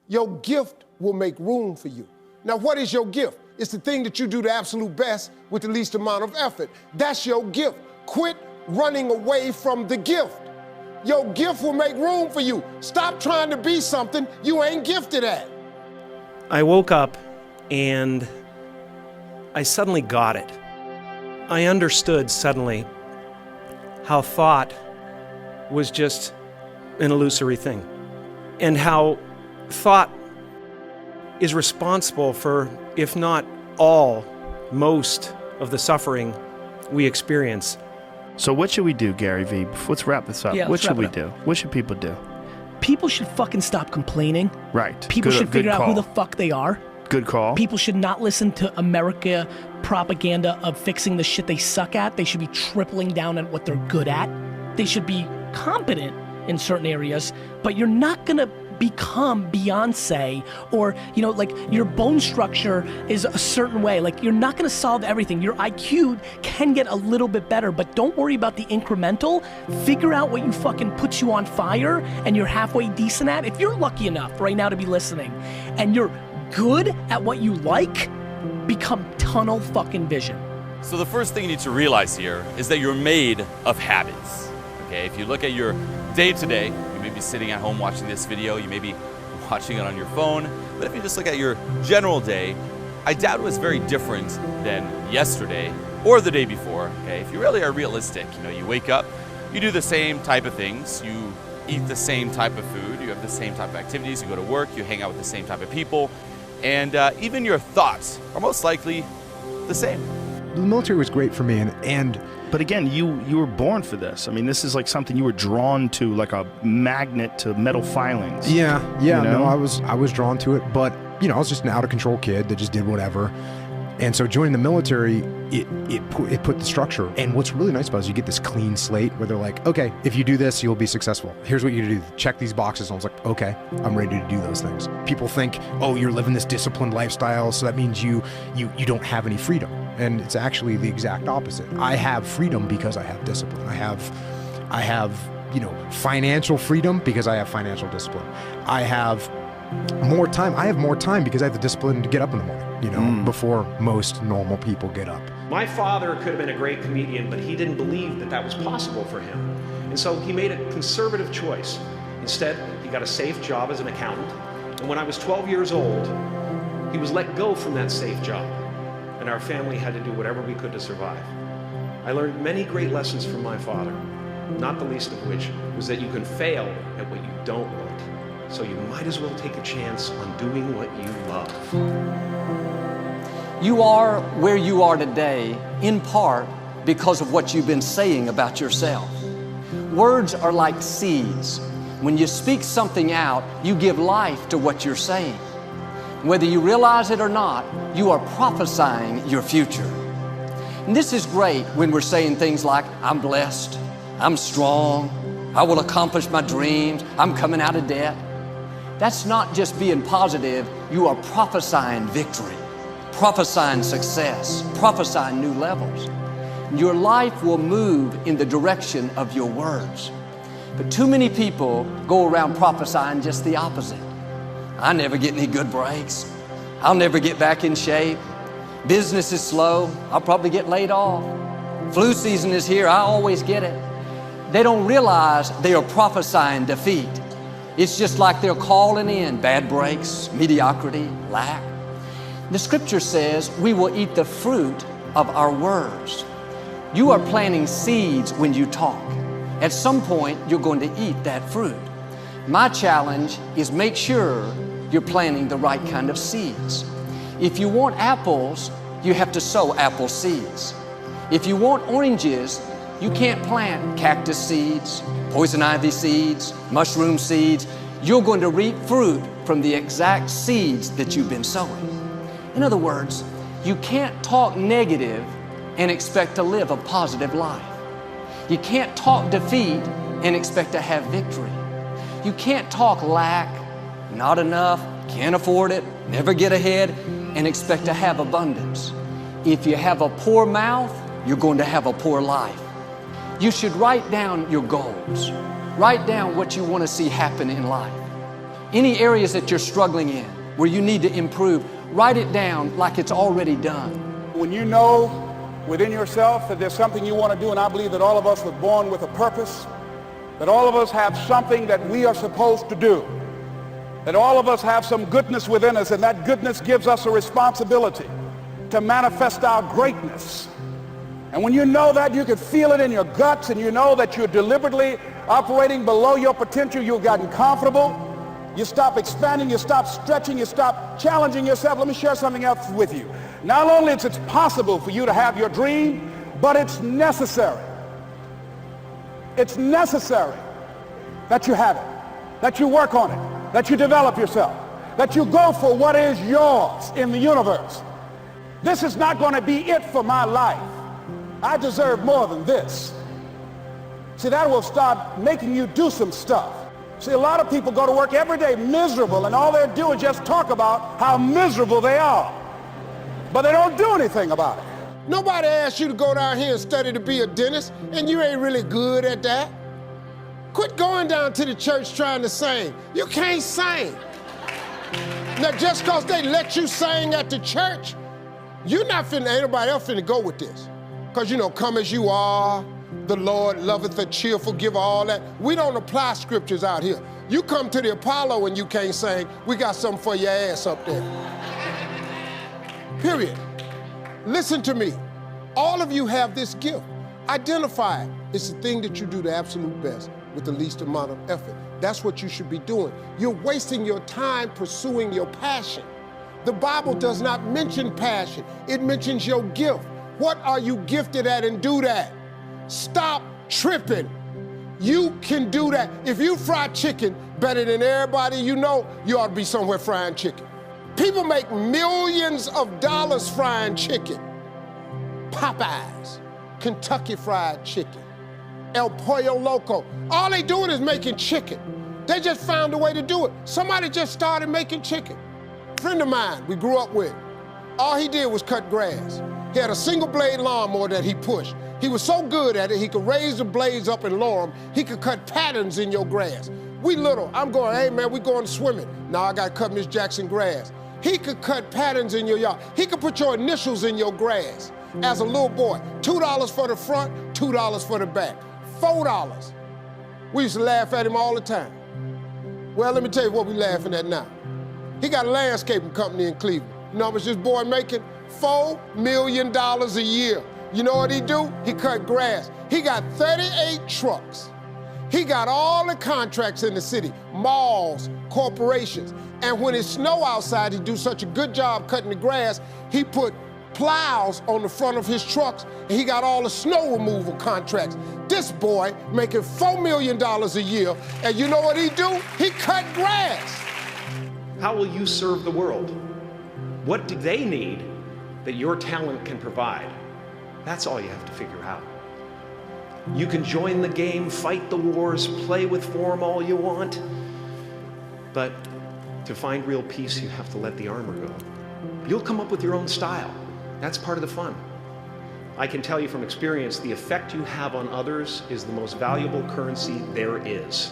Your gift will make room for you. Now, what is your gift? It's the thing that you do the absolute best with the least amount of effort. That's your gift. Quit running away from the gift. Your gift will make room for you. Stop trying to be something you ain't gifted at. I woke up and I suddenly got it. I understood suddenly how thought was just an illusory thing, and how thought is responsible for, if not all, most of the suffering we experience. So what should we do, Gary V? Let's wrap this up. Yeah, what should we do? What should people do? People should fucking stop complaining. Right. People should figure out who the fuck they are. Good call. People should not listen to America propaganda of fixing the shit they suck at. They should be tripling down on what they're good at. They should be competent in certain areas, but you're not gonna become Beyonce, or like your bone structure is a certain way. Like, you're not gonna solve everything. Your IQ can get a little bit better, but don't worry about the incremental. Figure out what you fucking puts you on fire and you're halfway decent at. If you're lucky enough right now to be listening and you're good at what you like, become tunnel fucking vision. So the first thing you need to realize here is that you're made of habits. Okay, if you look at your day-to-day, you may be sitting at home watching this video, you may be watching it on your phone, but if you just look at your general day, I doubt it was very different than yesterday or the day before. Okay, if you really are realistic, you wake up, you do the same type of things, you eat the same type of food, you have the same type of activities, you go to work, you hang out with the same type of people, and even your thoughts are most likely the same. The military was great for me, and but again, you were born for this. I mean, this is like something you were drawn to, like a magnet to metal filings. Yeah. No, I was drawn to it, but I was just an out of control kid that just did whatever. And so joining the military, it put the structure. And what's really nice about it is you get this clean slate where they're like, okay, if you do this, you'll be successful. Here's what you do. Check these boxes. And I was like, okay, I'm ready to do those things. People think, oh, you're living this disciplined lifestyle, so that means you don't have any freedom. And it's actually the exact opposite. I have freedom because I have discipline. I have financial freedom because I have financial discipline. I have more time. I have more time because I have the discipline to get up in the morning, before most normal people get up. My father could have been a great comedian, but he didn't believe that was possible for him. And so he made a conservative choice. Instead, he got a safe job as an accountant. And when I was 12 years old, he was let go from that safe job. And our family had to do whatever we could to survive. I learned many great lessons from my father, not the least of which was that you can fail at what you don't like. So you might as well take a chance on doing what you love. You are where you are today, in part because of what you've been saying about yourself. Words are like seeds. When you speak something out, you give life to what you're saying. Whether you realize it or not, you are prophesying your future. And this is great when we're saying things like, I'm blessed, I'm strong, I will accomplish my dreams, I'm coming out of debt. That's not just being positive, you are prophesying victory, prophesying success, prophesying new levels. Your life will move in the direction of your words. But too many people go around prophesying just the opposite. I never get any good breaks. I'll never get back in shape. Business is slow. I'll probably get laid off. Flu season is here. I always get it. They don't realize they are prophesying defeat. It's just like they're calling in bad breaks, mediocrity, lack. The scripture says we will eat the fruit of our words. You are planting seeds when you talk. At some point, you're going to eat that fruit. My challenge is make sure you're planting the right kind of seeds. If you want apples, you have to sow apple seeds. If you want oranges, you can't plant cactus seeds, poison ivy seeds, mushroom seeds. You're going to reap fruit from the exact seeds that you've been sowing. In other words, you can't talk negative and expect to live a positive life. You can't talk defeat and expect to have victory. You can't talk lack, not enough, can't afford it, never get ahead, and expect to have abundance. If you have a poor mouth, you're going to have a poor life. You should write down your goals. Write down what you want to see happen in life. Any areas that you're struggling in, where you need to improve, write it down like it's already done. When you know within yourself that there's something you want to do, and I believe that all of us were born with a purpose, that all of us have something that we are supposed to do, that all of us have some goodness within us, and that goodness gives us a responsibility to manifest our greatness. And when you know that, you can feel it in your guts, and you know that you're deliberately operating below your potential, you've gotten comfortable, you stop expanding, you stop stretching, you stop challenging yourself. Let me share something else with you. Not only is it possible for you to have your dream, but it's necessary. It's necessary that you have it, that you work on it, that you develop yourself, that you go for what is yours in the universe. This is not going to be it for my life. I deserve more than this. See, that will start making you do some stuff. See, a lot of people go to work every day miserable, and all they do is just talk about how miserable they are. But they don't do anything about it. Nobody asked you to go down here and study to be a dentist, and you ain't really good at that. Quit going down to the church trying to sing. You can't sing. Now, just because they let you sing at the church, you're not finna, ain't nobody else finna go with this. Because, you know, come as you are, the Lord loveth a cheerful giver, all that. We don't apply scriptures out here. You come to the Apollo and you can't sing, we got something for your ass up there. Period. Listen to me. All of you have this gift. Identify it. It's the thing that you do the absolute best with the least amount of effort. That's what you should be doing. You're wasting your time pursuing your passion. The Bible does not mention passion. It mentions your gift. What are you gifted at, and do that? Stop tripping. You can do that. If you fry chicken better than everybody you know, you ought to be somewhere frying chicken. People make millions of dollars frying chicken. Popeyes, Kentucky Fried Chicken, El Pollo Loco. All they doing is making chicken. They just found a way to do it. Somebody just started making chicken. A friend of mine we grew up with, all he did was cut grass. He had a single blade lawnmower that he pushed. He was so good at it, he could raise the blades up and lower them. He could cut patterns in your grass. We little, I'm going, hey man, we going swimming. Now I got to cut Miss Jackson grass. He could cut patterns in your yard. He could put your initials in your grass. As a little boy, $2 for the front, $2 for the back, $4. We used to laugh at him all the time. Well, let me tell you what we're laughing at now. He got a landscaping company in Cleveland. You know how much this boy making? $4 million a year. You know what he do? He cut grass. He got 38 trucks. He got all the contracts in the city, malls, corporations. And when it snow outside, he do such a good job cutting the grass, he put plows on the front of his trucks, and he got all the snow removal contracts. This boy making $4 million a year, and you know what he do? He cut grass. How will you serve the world? What do they need that your talent can provide? That's all you have to figure out. You can join the game, fight the wars, play with form all you want, but to find real peace, you have to let the armor go. You'll come up with your own style. That's part of the fun. I can tell you from experience, the effect you have on others is the most valuable currency there is.